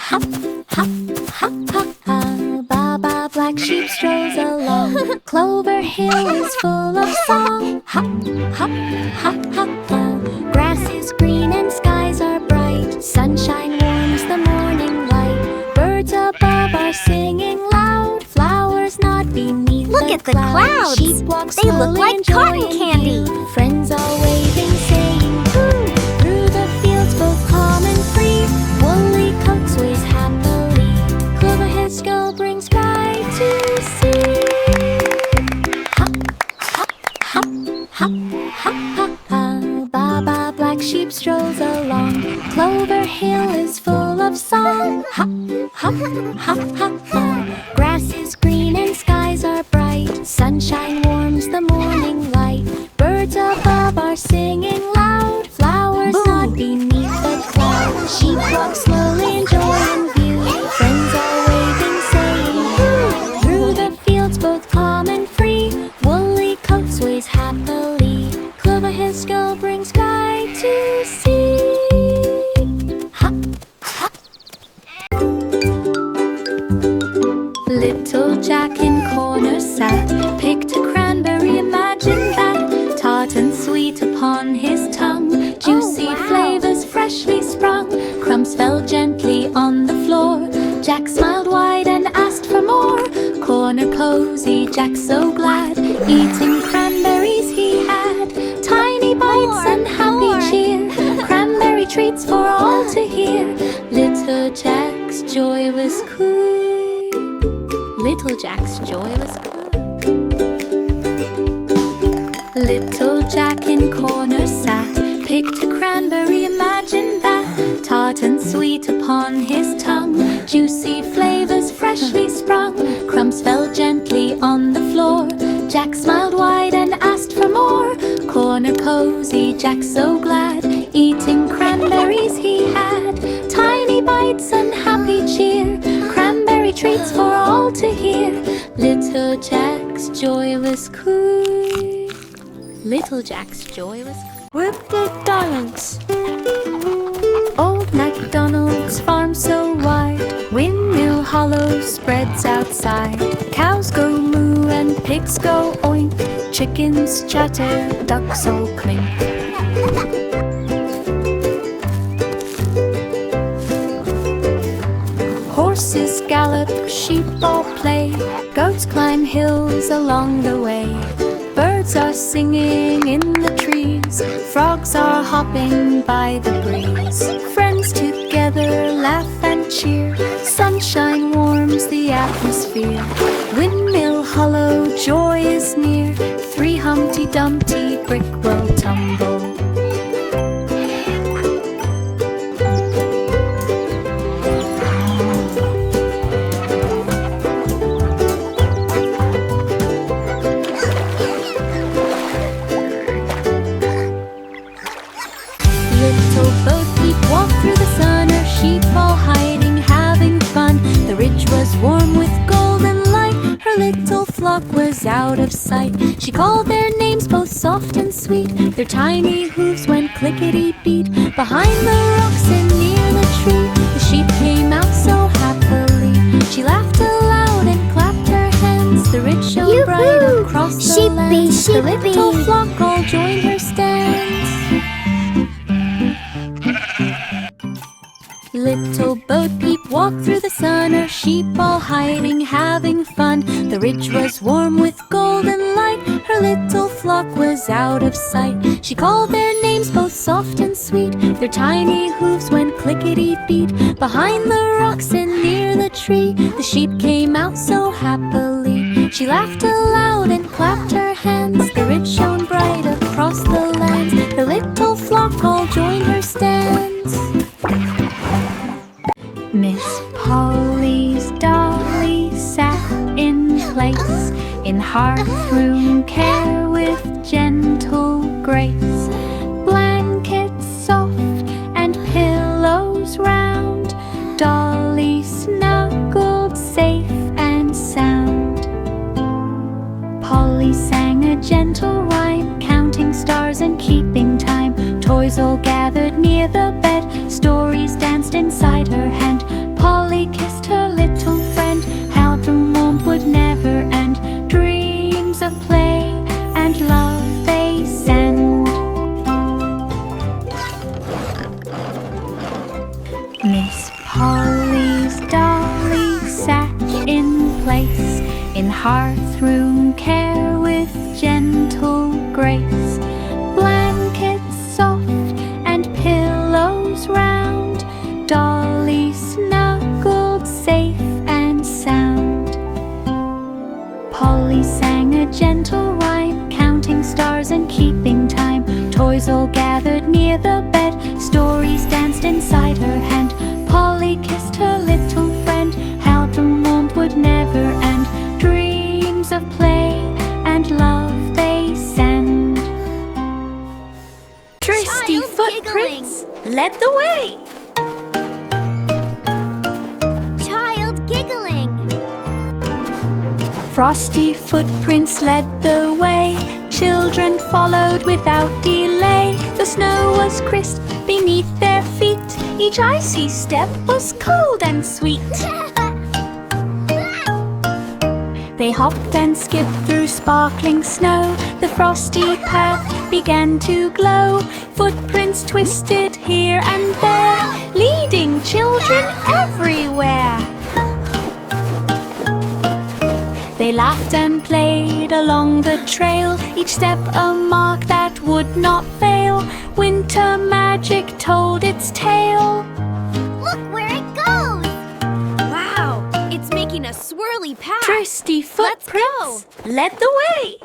hop, hop, hop, hop, hop. Baa Baa, black sheep strolls along. Cloverhill is full of song. Hop, hop, hop, hop, hop. Grass is green and skies are bright. Sunshine warms the morning light. Birds above are singing loud. Flowers nod beneath Look at the clouds. Sheep walk They look slowly, like cotton enjoying candy. view. Friends all waving, saying "Woo!" Through the fields, both calm and free. Woolly coats waves happily. Cloverhill Stroll brings pride to see. Hop, hop, hop, hop, hop, hop, hop. Baa Baa, black sheep strolls along. Cloverhill is full of song. Hop, hop, hop, hop, hop. Grass is green and skies are bright. Sunshine warms the morning light. Birds above are singing loud. Flowers nod beneath the cloud. Sheep walk slowly, enjoying view. Friends are waving, saying "Woo!" Through the fields, both calm and free. Woolly coats waves happily. Cloverhill Stroll brings pride to see. Hop, hop. Little Jack in corner sat, picked a cranberry, imagine that. Tart and sweet upon his tongue, juicy flavors freshly sprung. Crumbs fell gently on the floor. Jack smiled wide and asked for more. Corner cozy, Jack so glad. Eating cranberries he had. Tiny bites and happy cheer. Cranberry treats for all to hear. Little Jack's joy was cool. Little Jack's joy was good. Little Jack in corner sat, picked a cranberry, imagine that. Tart and sweet upon his tongue, juicy flavors freshly sprung. Crumbs fell gently on the floor. Jack smiled wide and asked for more. Corner cozy, Jack so glad. Eating cranberries he had. Tiny bites and happy cheer. Cranberry treats for all to hear. Little Jack's joy was cool. Little Jack's joy was cool. With McDonald's. Old MacDonald's farm so wide. Windmill hollow spreads outside. Cows go moo and pigs go oink. Chickens chatter, ducks all clink. Horses gallop, sheep all play. Goats climb hills along the way. Birds are singing in the trees. Frogs are hopping by the breeze. Friends together laugh and cheer. Sunshine warms the atmosphere. Windmill hollow, joy is near. 3 Humpty Dumpty brick will tumble. Little Bo Peep walked through the sun, her sheep all hiding, having fun. The ridge was warm with golden light, her little flock was out of sight. She called their names both soft and sweet, their tiny hooves went clickety-beat. Behind the rocks and near the tree, the sheep came out so happily. She laughed aloud and clapped her hands, the ridge shone bright across the lands. The little flock all joined her stands. Little Bo Peep walked through the sun, her sheep all hiding, having fun. The ridge was warm with golden light, her little flock was out of sight. She called their names both soft and sweet, their tiny hooves went clickety-beat. Behind the rocks and near the tree, the sheep came out so happily. She laughed aloud and clapped her hands, the ridge shone bright across the lands. The little flock all joined her stands. Miss Polly's dolly sat in place, in hearth-room care with gentle grace. Blankets soft and pillows round, Dolly snuggled safe and sound. Polly sang a gentle rhyme, counting stars and keeping time. Toys all gathered near the bed, stories danced inside her hand. Polly Polly's dolly sat in place in hearth-room care with gentle grace. Blankets soft and pillows round, Dolly snuggled safe and sound. Polly sang a gentle rhyme, counting stars and keeping time. Toys all gathered near the bed, stories danced inside her hand. Polly kissed her little friend, held them warm would never end. Dreams of play and love they send. Trusty Child footprints led the way. Child giggling. Frosty footprints led the way. Children followed without delay. The snow was crisp beneath their feet. Each icy step was cold and sweet. They hopped and skipped through sparkling snow. The frosty path began to glow. Footprints twisted here and there, leading children everywhere. They laughed and played along the trail, each step a mark that would not fail. Winter magic told its tale. Look where it goes. Wow, it's making a swirly path. Trusty footprints led the way.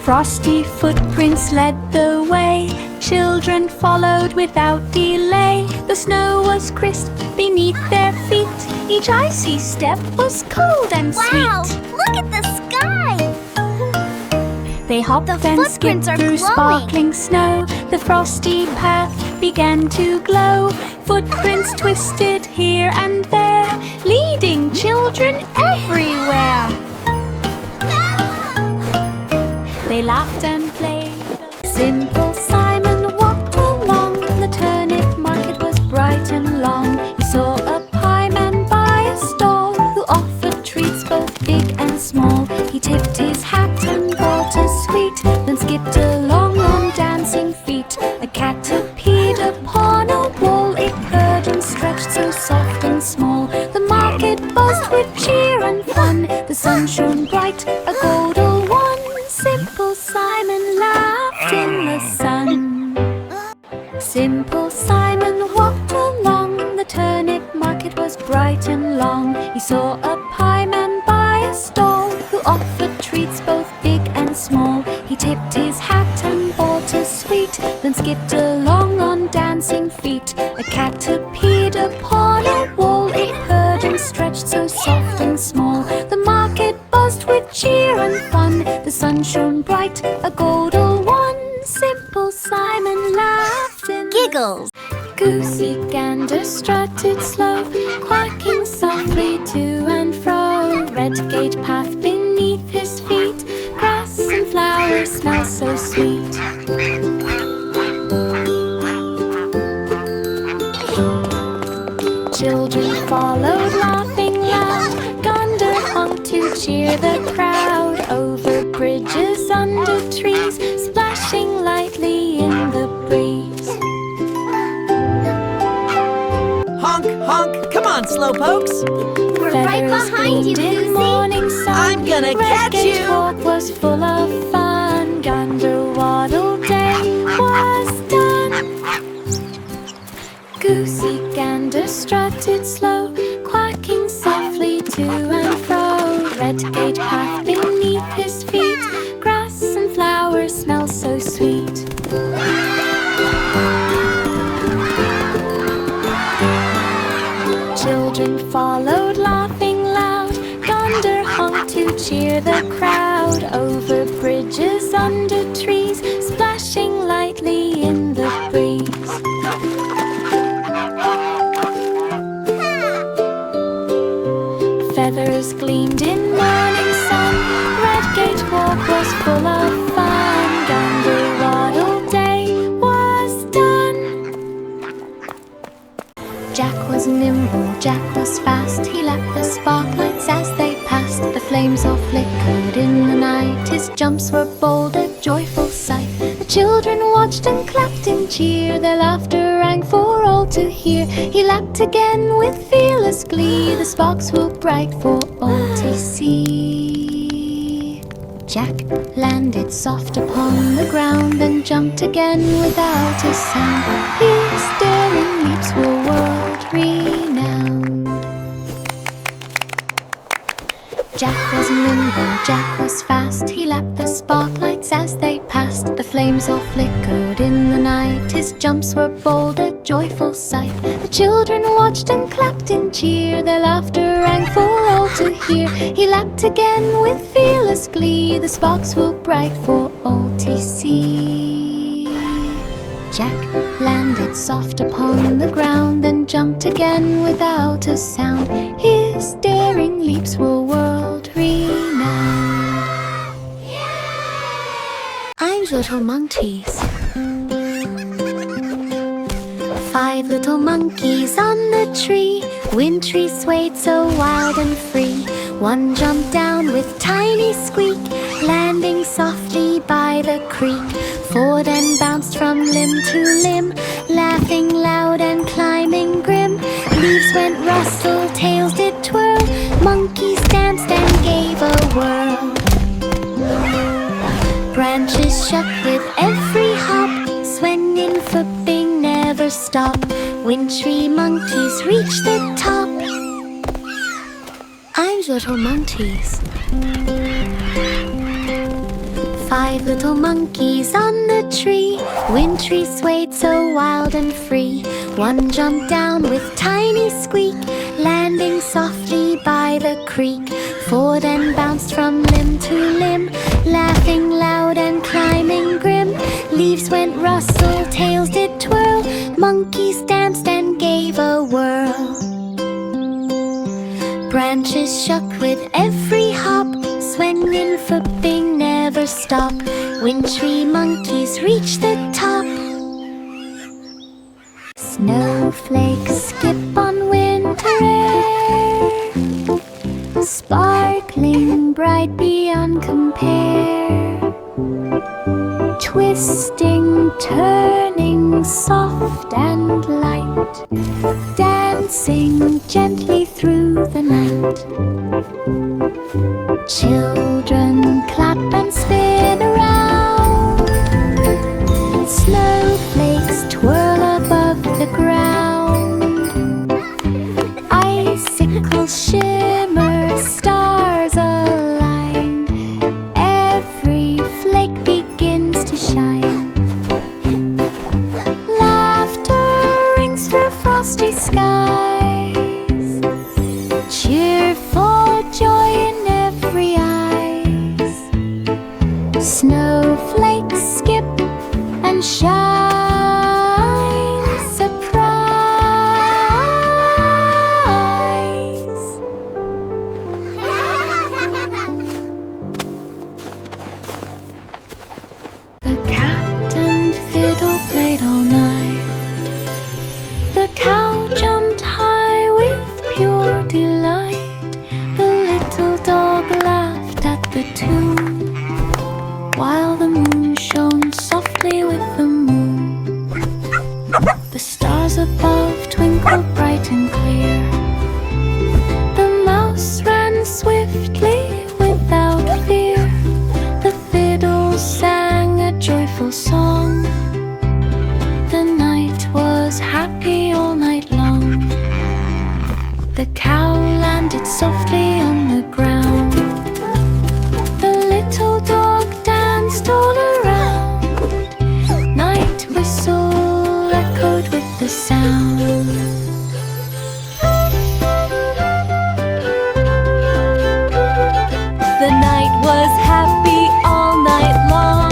Frosty footprints led the way. Children followed without delay. The snow was crisp beneath their feet. Each icy step was cold and Wow, sweet. look at the sky. They hopped The and skipped footprints are through glowing. sparkling snow. The frosty path began to glow. Footprints twisted here and there, leading children everywhere. They laughed and played. Simple Simon walked along. The turnip market was bright and long. He saw a pie man by a stall, who offered treats both big and small. He tipped his hat and bought a sweet, then skipped along on dancing feet. A cat appeared upon a wall. It purred and stretched so soft and small. The market buzzed with cheer and fun. The sun shone bright, a golden one. Simple Simon laughed in the sun. Simple Simon walked along. The turnip market was bright and long. He saw a pie man by a stall, who offered treats both big and small. He tipped his hat and bought a sweet, then skipped along on dancing feet. A cat appeared upon a wall. It purred and stretched so soft and small. The market buzzed with cheer and fun. The sun shone bright, a golden one. Simple Simon laughed in Giggles. Goosey Gander strutted slow, quacking softly to and fro. Red gate path beneath his feet, grass and flowers smell so sweet. Children followed laughing loud. Gander honked to cheer the crowd. Over bridges, under trees, splashing lightly in the breeze. Honk, honk, come on, slowpokes. We're right Feathers behind you, gleamed in Goosey. morning sun. I'm gonna catch Red Gate you. Walk was full of fun. Gander Waddle Day was done. Goosey Gander strutted slow, quacking softly to and fro. Red gate path beneath his feet, grass and flowers smell so sweet. Children followed laughing loud. Gander honked to cheer the crowd. Over bridges, under trees, splashing lightly in the breeze. Feathers gleamed in morning sun. Red gate walk was full of fun. Gander Waddle Day was done. Jack was nimble, Jack was fast. He leapt the sparklights as they passed. The flames all flickered in the night. His jumps were bold, a joyful sight. The children watched watched and clapped in cheer. Their laughter rang for all to hear. He lapped again with fearless glee. The sparks were bright for all to see. Jack landed soft upon the ground and jumped again without a sound. His daring leaps were world renowned. Jack was nimble, Jack was fast. He lapped the sparklights as they passed. The flames all flickered in the night. His jumps were bold, a joyful sight. The children watched and clapped in cheer. Their laughter rang for all to hear. He lapped again with fearless glee. The sparks were bright for all to see. Jack landed soft upon the ground and jumped again without a sound. His daring leaps were world renowned. I'm little monkeys. 5 little monkeys on the tree. Wintry swayed so wild and free. One jumped down with tiny squeak, landing softly by the creek. 4 then bounced from limb to limb, laughing loud and climbing grim. Leaves went rustle, tails did twirl. Monkeys danced and gave a whirl. Branches shook with every hop. Swinging, flipping, never stop. Wintry monkeys reached the top. I'm little monkeys. 5 little monkeys on the tree. Wintry swayed so wild and free. One jumped down with tiny squeak, landing softly by the creek. 4 then bounced from limb to limb, laughing loud and climbing grim. Leaves went rustle, tails did twirl. Monkeys danced and gave a whirl. Branches shook with every hop. Swinging, flipping, never stop. Wintry monkeys reach the top. Snowflakes skip on winter air, sparkling bright beyond compare. Twisting, turning, soft and light, dancing gently through the night. Children clap and spin around. Snowflakes twirl above the ground. Icicles shimmer, stars aligned. Every flake begins to shine. Laughter rings through frosty skies. Cheerful joy in every eyes. Snowflakes skip and shine. Surprise! The cat and fiddle played all night. The cow jumped high with pure delight. The little dog laughed at the tune, while the moon shone softly with the moon. The stars above twinkled bright and clear. The mouse ran swiftly without fear. The fiddle sang a joyful song. The night was happy all night long. The cow landed softly on the ground. The little dog danced all around. Night whistle echoed with the sound. The night was happy all night long.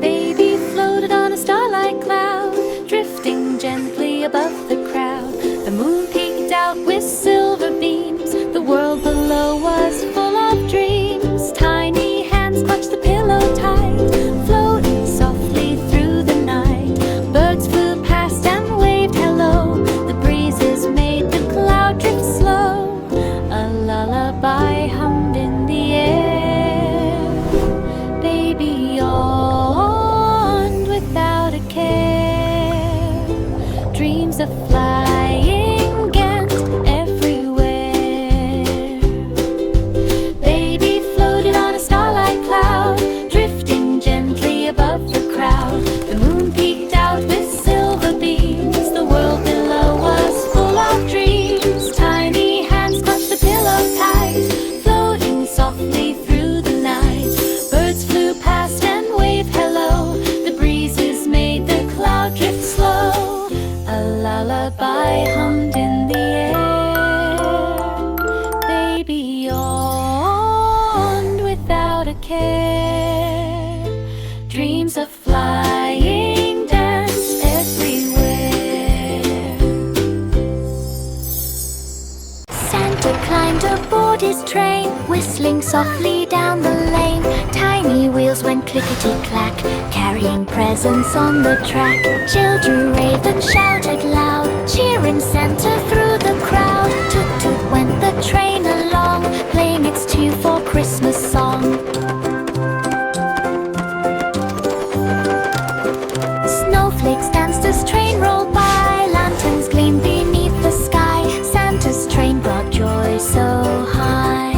Baby floated on a starlight cloud, drifting gently above the crowd. The moon peeked out with silver beams. The world below was full of dreams. Tiny hands clutched the pillow tight, floating softly through the night. dreams of flying Ghent everywhere. Baby floated on a starlight cloud, drifting gently above the crowd. The moon peeked out with silver beams. The world below was full of dreams. Tiny hands clutched the pillow tight, floating softly through the night. Birds flew past and waved hello. The breezes made the cloud drift slow. A lullaby hummed in the air. Baby yawned without a care. Dreams of flying dance everywhere. Santa climbed aboard his train, whistling softly down the lane. Tiny wheels went clickety-clack, carrying presents on the track. Children raved and shouted loud, cheering Santa through the crowd. Toot-toot went the train along, playing its tune for Christmas song. Snowflakes danced as train rolled by, lanterns gleamed beneath the sky. Santa's train brought joy so high.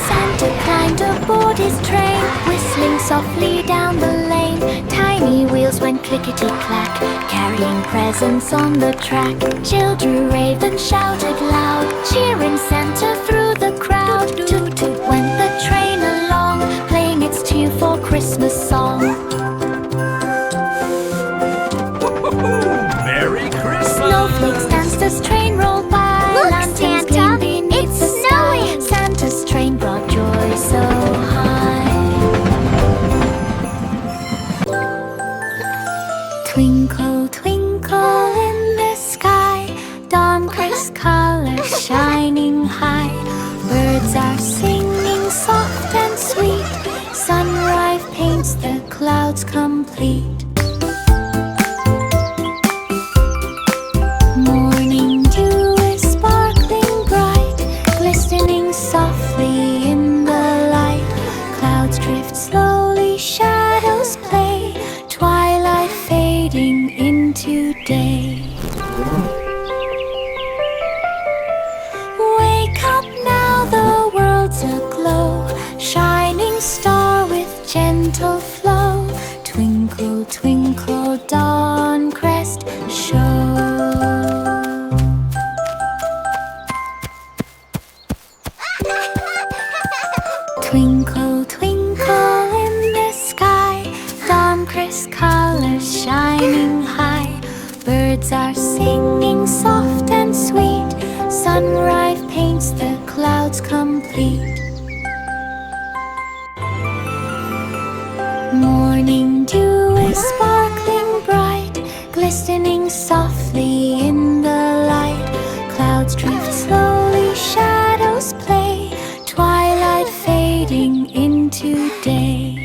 Santa climbed aboard his train, whistling softly down the lane. Tiny wheels went clickety-clack, carrying presents on the track. Children raved and shouted loud, cheering Santa through the crowd. Toot-toot went the train along, playing its tune for Christmas song. Merry Christmas! Snowflakes danced as train rolled by. Look, Lanterns Santa, gleamed beneath it's the snowing. sky. Santa's train brought joy so high. Twinkle, twinkle in the sky, dawn-crisp colors shining high. Birds are singing soft and sweet. Sunrise paints the clouds complete. Morning dew is sparkling bright, glistening softly in the light. Clouds drift slowly, shadows play, twilight fading into day. Wake up now, the world's aglow, shining star with gentle flow. Twinkle, twinkle, dawn crest show. Twinkle, twinkle in the sky, dawn-crisp colors shining high. Birds are singing soft and sweet. Sunrise paints the clouds complete. Morning dew is sparkling bright, glistening softly in the light. Clouds drift slowly, shadows play, twilight fading into day.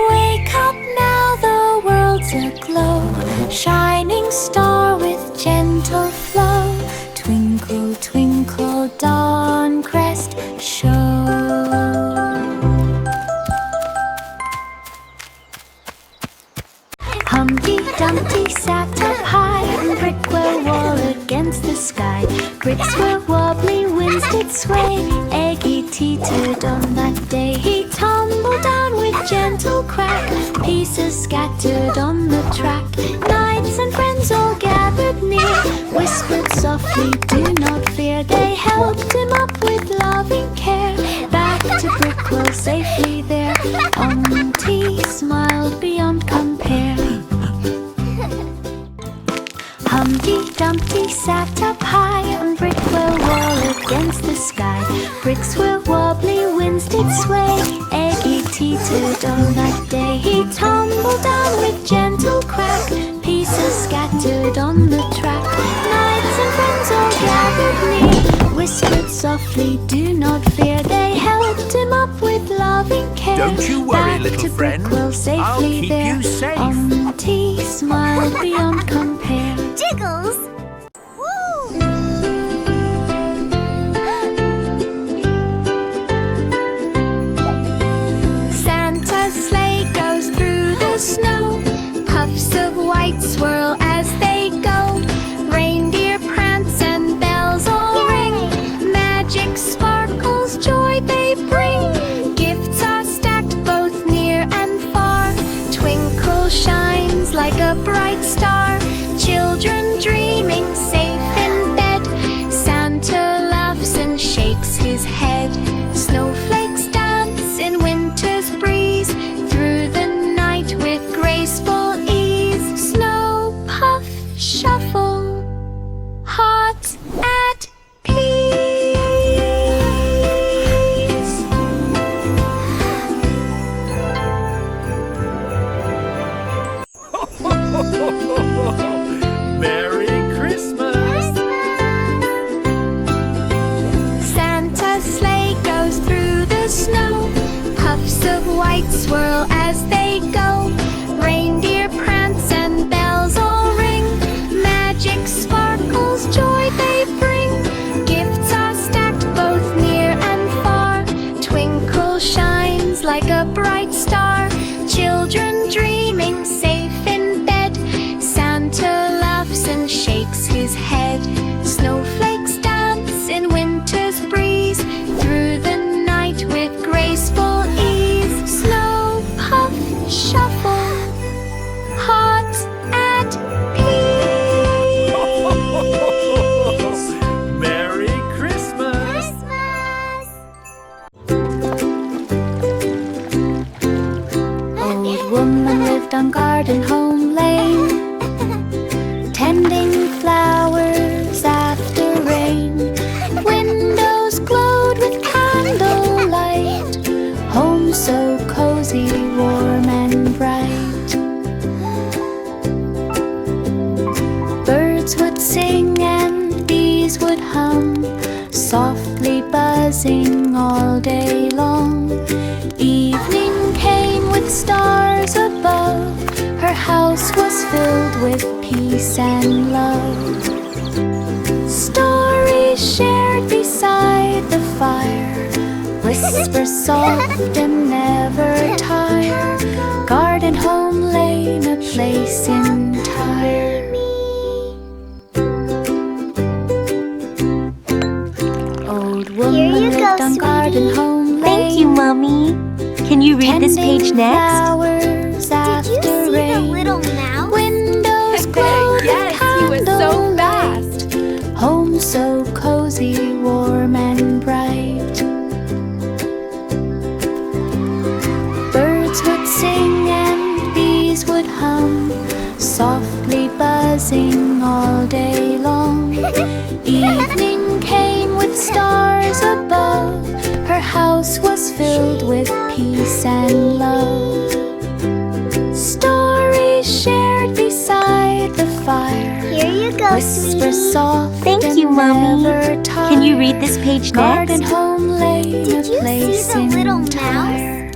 Wake up now, the world's aglow, shining star with gentle flow. Twinkle, twinkle, dawn crest show. Humpty Dumpty sat up high on Brickwell wall against the sky. Bricks were wobbly, winds did sway. Eggy teetered on that day. He tumbled down with gentle crack, pieces scattered on the track. Knights and friends all gathered near, whispered softly, do not fear. They helped him up with loving care, back to Brickwell safely there. Humpty smiled beyond compare. Humpty Dumpty sat up high on Brickwell wall against the sky. Bricks were wobbly, winds did sway. Eggy teetered on that day. He tumbled down with gentle crack, pieces scattered on the track. Knights and friends all gathered near, whispered softly, do not fear. They helped him up with loving care. Don't you worry, back little to friend. Brickwell safely I'll keep there. you safe. Humpty smiled beyond compare. Jiggles! Woo! Santa's sleigh goes through the woman lived on Garden Home Lane, tending flowers after rain. Windows glowed with candlelight, home so cozy, warm and bright. Birds would sing and bees would hum, softly buzzing all day long. Evening came with stars above, her house was filled with peace and love. Stories shared beside the fire, whisper soft and never tire. Garden Home Lane, a place entire. Old Here you woman go, lived on sweetie. Garden Home Lane. Thank you, Mommy. Can you read this page next? Flowers Did you after see the rain. little mouse? Windows glowed Yes, he was with so candlelight. fast. Home so cozy, warm and bright. Birds would sing and bees would hum, softly buzzing all day long. Evening came with stars above, her house was filled with peace and love. Stories shared beside the fire, Here you go, whisper sweetie. soft Thank and you, Mommy. never tire. Can you read this page Garden next? Home Lane, Did a you place see the little entire.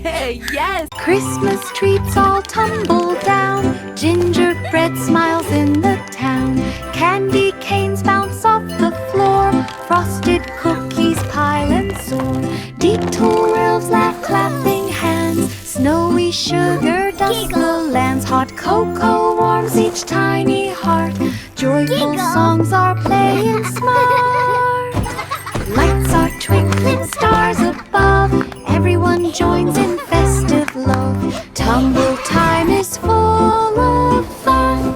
Hey, yes. Christmas treats all tumble down, gingerbread smiles in the town, candy canes bounce off the floor, frosted cookies pile and soar, deep twirls laugh clapping hands, snowy sugar dust the lands, hot cocoa warms each tiny heart, joyful Giggle. songs are playing smart. Lights are twinkling, stars above, everyone joins in festive love. Tumble time is full of fun.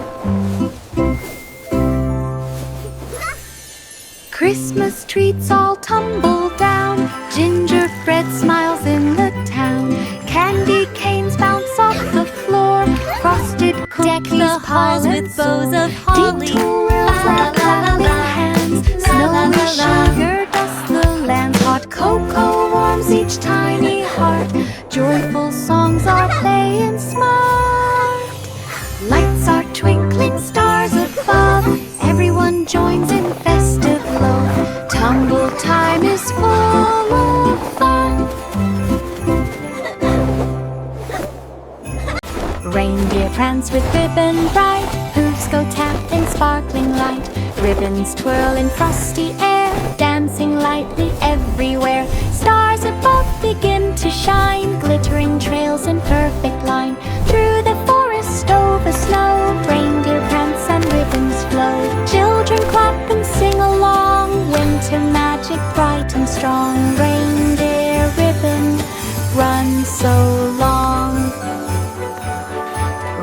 Christmas treats all tumble down, gingerbread smiles in the town, candy canes bounce off the floor, frosted Deck cookies the halls pile with and bows soar. of holly. Deep twirls laugh clapping hands, snowy sugar dust the lands, hot cocoa warms each tiny heart, joyful songs are playing smart. Lights are twinkling, stars above, everyone joins in festive love. Tumble time is full of fun. Reindeer prance with ribbon bright, hooves go tap in sparkling light, ribbons twirl in frosty air, dancing lightly everywhere. Stars above begin to shine, glittering trails in perfect line. Through the forest over snow, reindeer prance and ribbons flow. Children clap and sing along, winter magic bright and strong. Reindeer ribbon, run so long.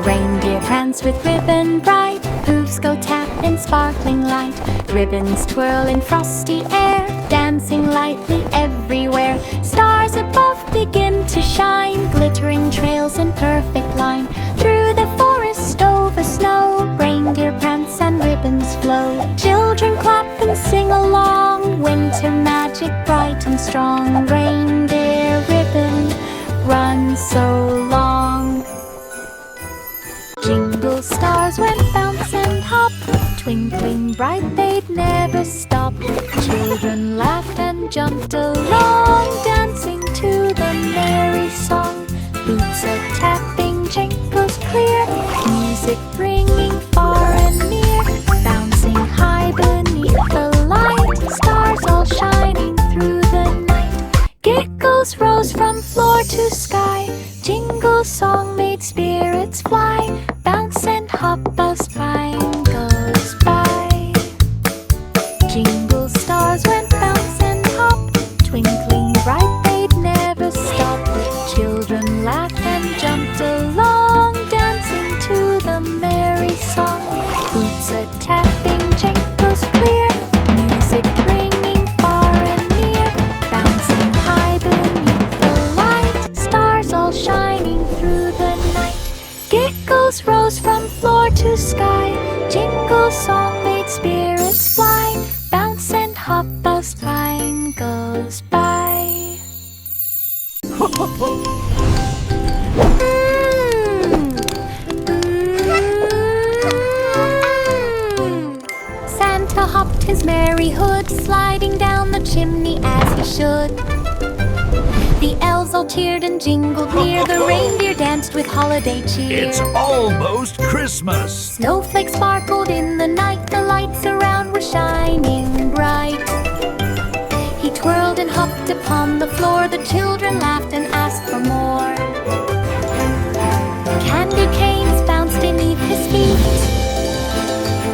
Reindeer prance with ribbon bright, hooves go tap in sparkling light, ribbons twirl in frosty air, dancing lightly everywhere. Stars above begin to shine, glittering trails in perfect line. Through the forest over snow, reindeer prance and ribbons flow. Children clap and sing along, winter magic bright and strong. Reindeer ribbon, run so long. Jingle stars went bounce and hop, twinkling bright they'd never stop. Children laughed and jumped along, dancing to the merry song. Boots a-tapping, jingles clear, music ringing far and near. Bouncing high beneath the light, stars all shining through the night. Giggles rose from floor to sky, jingle song made spirits fly. Bounce and hop as time goes by. Jingle stars went bounce and hop, twinkling bright they'd never stop. Children laughed and jumped along, dancing to the merry song. Boots a-tapping, jingles clear, music ringing far and near. Bouncing high beneath the light, stars all shining through the Giggles rose from floor to sky. Jingle song made spirits fly. Bounce and hop as time goes by. Santa hopped his merry hood, sliding down the chimney as he should. The elves all cheered and jingled near. The reindeer danced with holiday cheer. It's almost Christmas. Snowflakes sparkled in the night. The lights around were shining bright. He twirled and hopped upon the floor. The children laughed and asked for more. Candy canes bounced beneath his feet.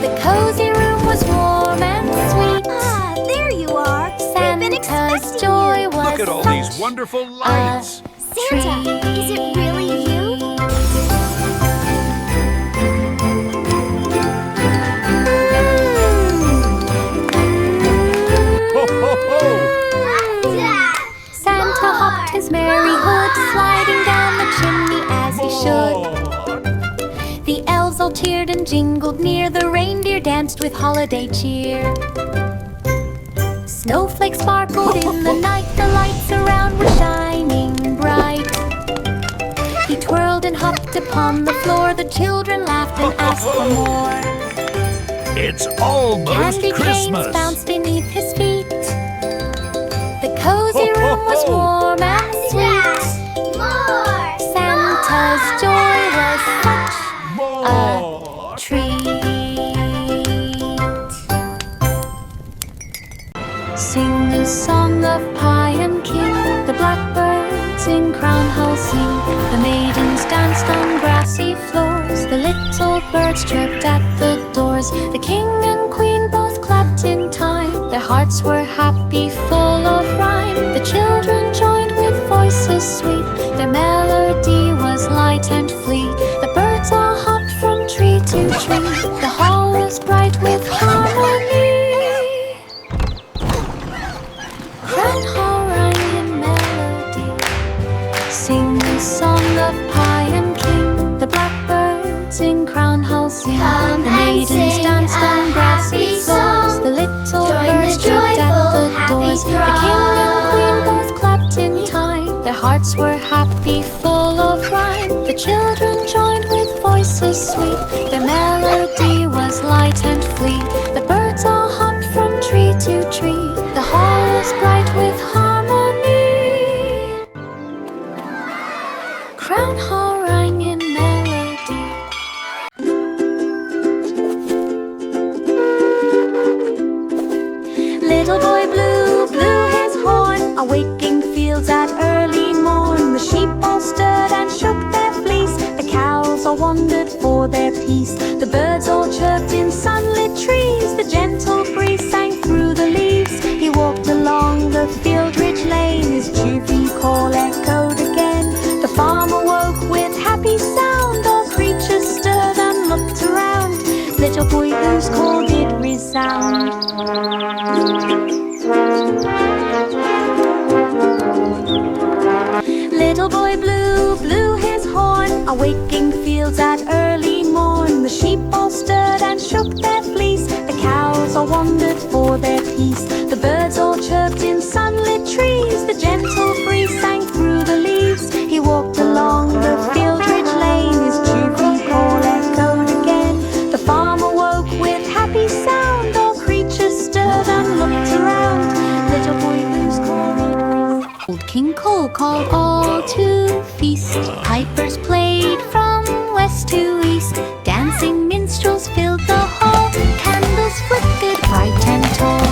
The cozy room was warm and sweet. Ah, there you are. We've been Santa's expecting joy you. was Look at all these wonderful lights. Santa, is it really you? Ho, ho, ho! Santa hopped his merry hood, sliding down the chimney as he should. The elves all cheered and jingled near. The reindeer danced with holiday cheer. Snowflakes sparkled in the night. The lights around were shining bright. He twirled and hopped upon the floor. The children laughed and asked for more. It's almost Candy Christmas. canes bounced beneath his feet. The cozy room was warm and sweet. Santa's joy was such a treat. Sing the song of Pie and King. The blackbirds in Crown Hall sing. The maidens danced on grassy floors. The little birds chirped at the doors. The king and queen both clapped in time. Their hearts were happy, full of rhyme. The children joined with voices sweet. Their melody was light and fleet. The birds all hopped from tree to tree. The hall was bright with harmony. Crown Hall rang in melody. Sing the song of Pie and King. The blackbirds in Crown Hall sing. The maidens danced on grassy floors. The little birds chirped at the doors. The king and queen both clapped in time. Their hearts were happy, full of rhyme. The children joined with voices sweet. Their melody was light and fleet. The birds all hopped from tree to tree. The hall was bright with harmony. Crown Hall rang in melody. Little boy Blue blew his horn, awaking fields at early morn. The sheep all stirred and shook their fleece. The cows all wandered for their peace. The birds all chirped in sunlit trees. The gentle breeze sang through the leaves. He walked along the field-rich lane. His cheery call echoed again. The farmer woke with happy sound. All creatures stirred and looked around. Little boy Blue's call did resound. Little boy Blue blew his horn, awaking fields at early morn. The sheep all stirred and shook their fleece. The cows all wandered for their peace. The birds all chirped in sunlit trees. The gentle breeze sang through the leaves. He walked along the field-rich lane. His cheery call echoed again. The farmer woke with happy sound. All creatures stirred and looked around. Little boy Blue's call did resound. Old King Cole called all to feast. Pipers played from west to east. Dancing minstrels filled the hall. Candles flickered bright and tall.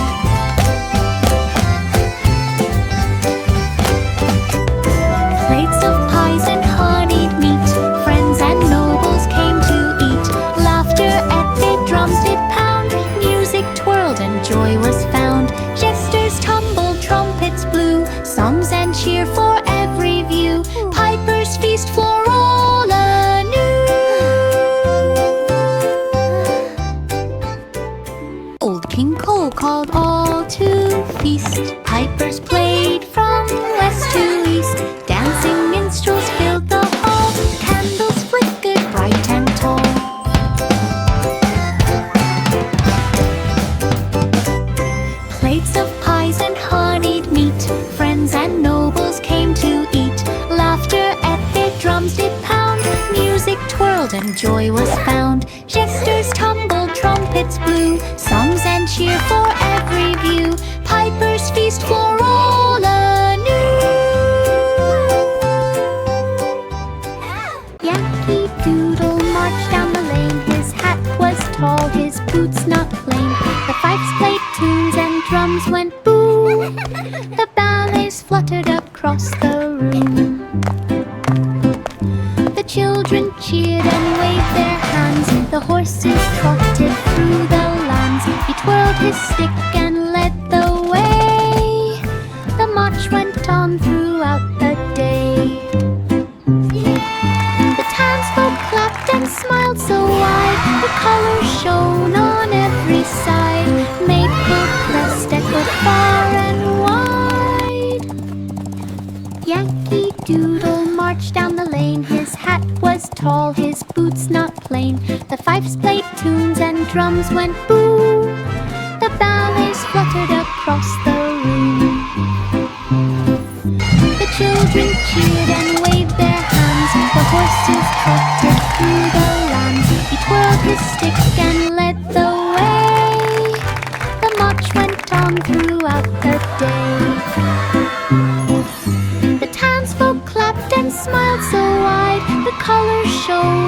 Plates of pies and honeyed meat. Friends and nobles came to eat. Laughter at the drums did pound. Music twirled and joy was found. Jesters tumbled, trumpets blew. Songs and cheer for every view. Pipers feast for all anew. twirled and joy was found. Jesters tumbled, trumpets blew, songs and cheer for every view. Pipers feast for all anew. Yankee Doodle marched down the lane. His hat was tall, his boots not plain. The fifes played tunes and drums went boo. The ballets fluttered across the room. The children cheered and waved their hands. The horses trotted through the lands. He twirled his stick and led the way. The march went on throughout the day. The townsfolk clapped and smiled so wide. The colors shone on every side. Maple crest echoed far and wide. Yankee Doodle marched down the lane. His hat was tall, his boots not plain. The fifes played tunes and drums went boo. The ballets fluttered across the room. The children cheered and waved their hands. The horses trotted through the lands. He twirled his stick and led the way. The march went on throughout the day. The townsfolk clapped and smiled so wide. The colors shone